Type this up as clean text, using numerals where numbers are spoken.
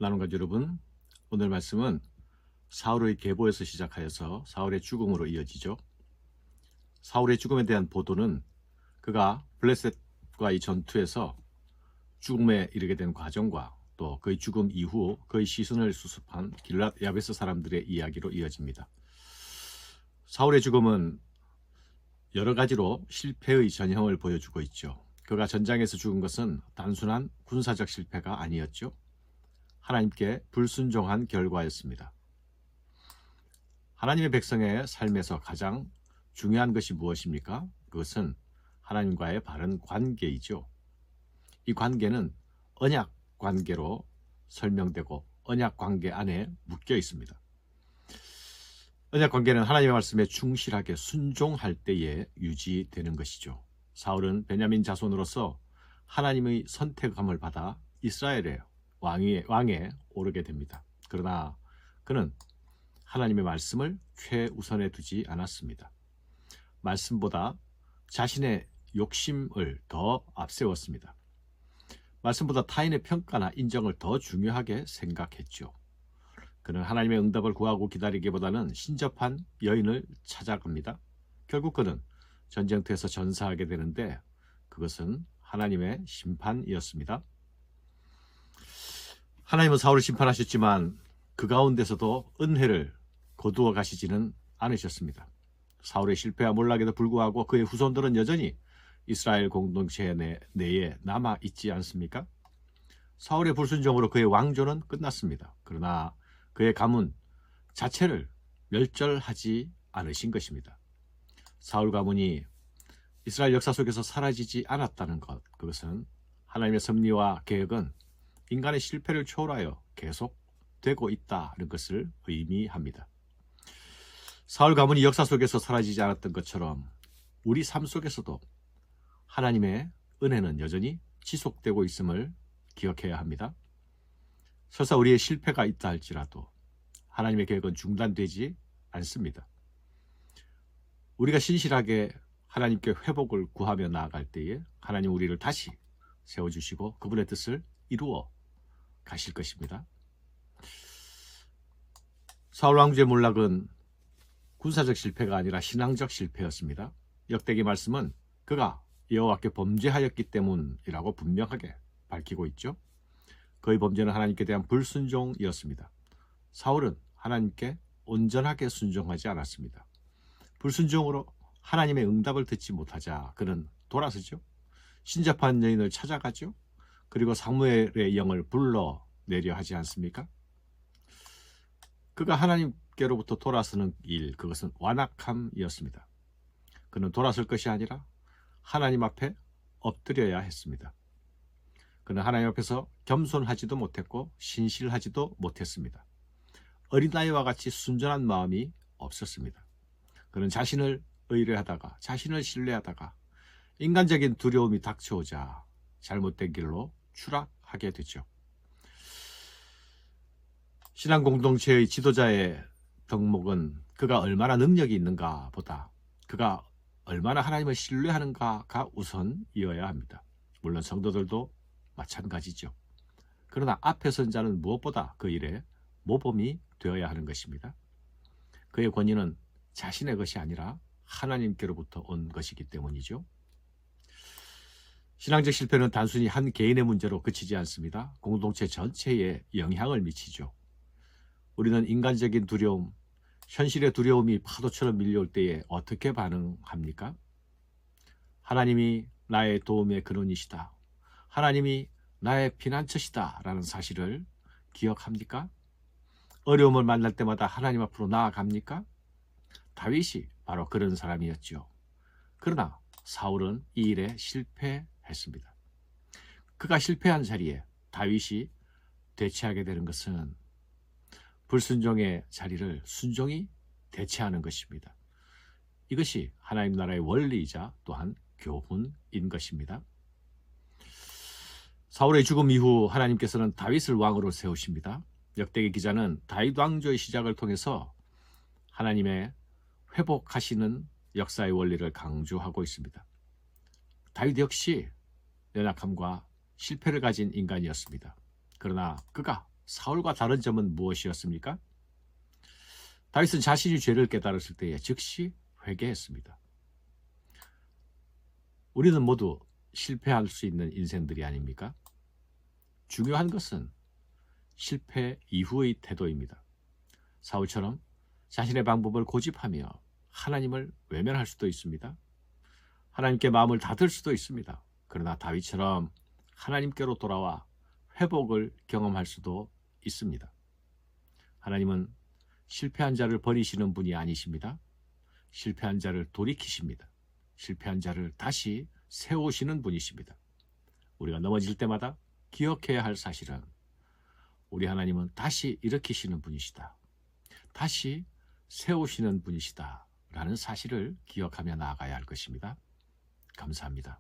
나눔가족 여러분, 오늘 말씀은 사울의 계보에서 시작하여서 사울의 죽음으로 이어지죠. 사울의 죽음에 대한 보도는 그가 블레셋과 이 전투에서 죽음에 이르게 된 과정과 또 그의 죽음 이후 그의 시선을 수습한 길랏 야베스 사람들의 이야기로 이어집니다. 사울의 죽음은 여러 가지로 실패의 전형을 보여주고 있죠. 그가 전장에서 죽은 것은 단순한 군사적 실패가 아니었죠. 하나님께 불순종한 결과였습니다. 하나님의 백성의 삶에서 가장 중요한 것이 무엇입니까? 그것은 하나님과의 바른 관계이죠. 이 관계는 언약 관계로 설명되고 언약 관계 안에 묶여 있습니다. 언약 관계는 하나님의 말씀에 충실하게 순종할 때에 유지되는 것이죠. 사울은 베냐민 자손으로서 하나님의 선택함을 받아 이스라엘의 왕에 오르게 됩니다. 그러나 그는 하나님의 말씀을 최우선에 두지 않았습니다. 말씀보다 자신의 욕심을 더 앞세웠습니다. 말씀보다 타인의 평가나 인정을 더 중요하게 생각했죠. 그는 하나님의 응답을 구하고 기다리기보다는 신접한 여인을 찾아갑니다. 결국 그는 전쟁터에서 전사하게 되는데 그것은 하나님의 심판이었습니다. 하나님은 사울을 심판하셨지만 그 가운데서도 은혜를 거두어 가시지는 않으셨습니다. 사울의 실패와 몰락에도 불구하고 그의 후손들은 여전히 이스라엘 공동체 내에 남아 있지 않습니까? 사울의 불순종으로 그의 왕조는 끝났습니다. 그러나 그의 가문 자체를 멸절하지 않으신 것입니다. 사울 가문이 이스라엘 역사 속에서 사라지지 않았다는 것, 그것은 하나님의 섭리와 계획은 인간의 실패를 초월하여 계속되고 있다는 것을 의미합니다. 사울 가문이 역사 속에서 사라지지 않았던 것처럼 우리 삶 속에서도 하나님의 은혜는 여전히 지속되고 있음을 기억해야 합니다. 설사 우리의 실패가 있다 할지라도 하나님의 계획은 중단되지 않습니다. 우리가 신실하게 하나님께 회복을 구하며 나아갈 때에 하나님 우리를 다시 세워주시고 그분의 뜻을 이루어 가실 것입니다. 사울 왕조의 몰락은 군사적 실패가 아니라 신앙적 실패였습니다. 역대기 말씀은 그가 여호와께 범죄하였기 때문이라고 분명하게 밝히고 있죠. 그의 범죄는 하나님께 대한 불순종이었습니다. 사울은 하나님께 온전하게 순종하지 않았습니다. 불순종으로 하나님의 응답을 듣지 못하자 그는 돌아서죠. 신접한 여인을 찾아가죠. 그리고 사무엘의 영을 불러내려 하지 않습니까? 그가 하나님께로부터 돌아서는 일, 그것은 완악함이었습니다. 그는 돌아설 것이 아니라 하나님 앞에 엎드려야 했습니다. 그는 하나님 앞에서 겸손하지도 못했고 신실하지도 못했습니다. 어린아이와 같이 순전한 마음이 없었습니다. 그는 자신을 의뢰하다가 자신을 신뢰하다가 인간적인 두려움이 닥쳐오자 잘못된 길로 추락하게 되죠. 신앙 공동체의 지도자의 덕목은 그가 얼마나 능력이 있는가 보다 그가 얼마나 하나님을 신뢰하는가가 우선이어야 합니다. 물론 성도들도 마찬가지죠. 그러나 앞에 선 자는 무엇보다 그 일에 모범이 되어야 하는 것입니다. 그의 권위는 자신의 것이 아니라 하나님께로부터 온 것이기 때문이죠. 신앙적 실패는 단순히 한 개인의 문제로 그치지 않습니다. 공동체 전체에 영향을 미치죠. 우리는 인간적인 두려움, 현실의 두려움이 파도처럼 밀려올 때에 어떻게 반응합니까? 하나님이 나의 도움의 근원이시다. 하나님이 나의 피난처시다 라는 사실을 기억합니까? 어려움을 만날 때마다 하나님 앞으로 나아갑니까? 다윗이 바로 그런 사람이었죠. 그러나 사울은 이 일에 실패했습니다. 그가 실패한 자리에 다윗이 대체하게 되는 것은 불순종의 자리를 순종이 대체하는 것입니다. 이것이 하나님 나라의 원리이자 또한 교훈인 것입니다. 사울의 죽음 이후 하나님께서는 다윗을 왕으로 세우십니다. 역대기 기자는 다윗 왕조의 시작을 통해서 하나님의 회복하시는 역사의 원리를 강조하고 있습니다. 다윗 역시 연약함과 실패를 가진 인간이었습니다. 그러나 그가 사울과 다른 점은 무엇이었습니까? 다윗은 자신이 죄를 깨달았을 때에 즉시 회개했습니다. 우리는 모두 실패할 수 있는 인생들이 아닙니까? 중요한 것은 실패 이후의 태도입니다. 사울처럼 자신의 방법을 고집하며 하나님을 외면할 수도 있습니다. 하나님께 마음을 닫을 수도 있습니다. 그러나 다윗처럼 하나님께로 돌아와 회복을 경험할 수도 있습니다. 하나님은 실패한 자를 버리시는 분이 아니십니다. 실패한 자를 돌이키십니다. 실패한 자를 다시 세우시는 분이십니다. 우리가 넘어질 때마다 기억해야 할 사실은 우리 하나님은 다시 일으키시는 분이시다. 다시 세우시는 분이시다. 라는 사실을 기억하며 나아가야 할 것입니다. 감사합니다.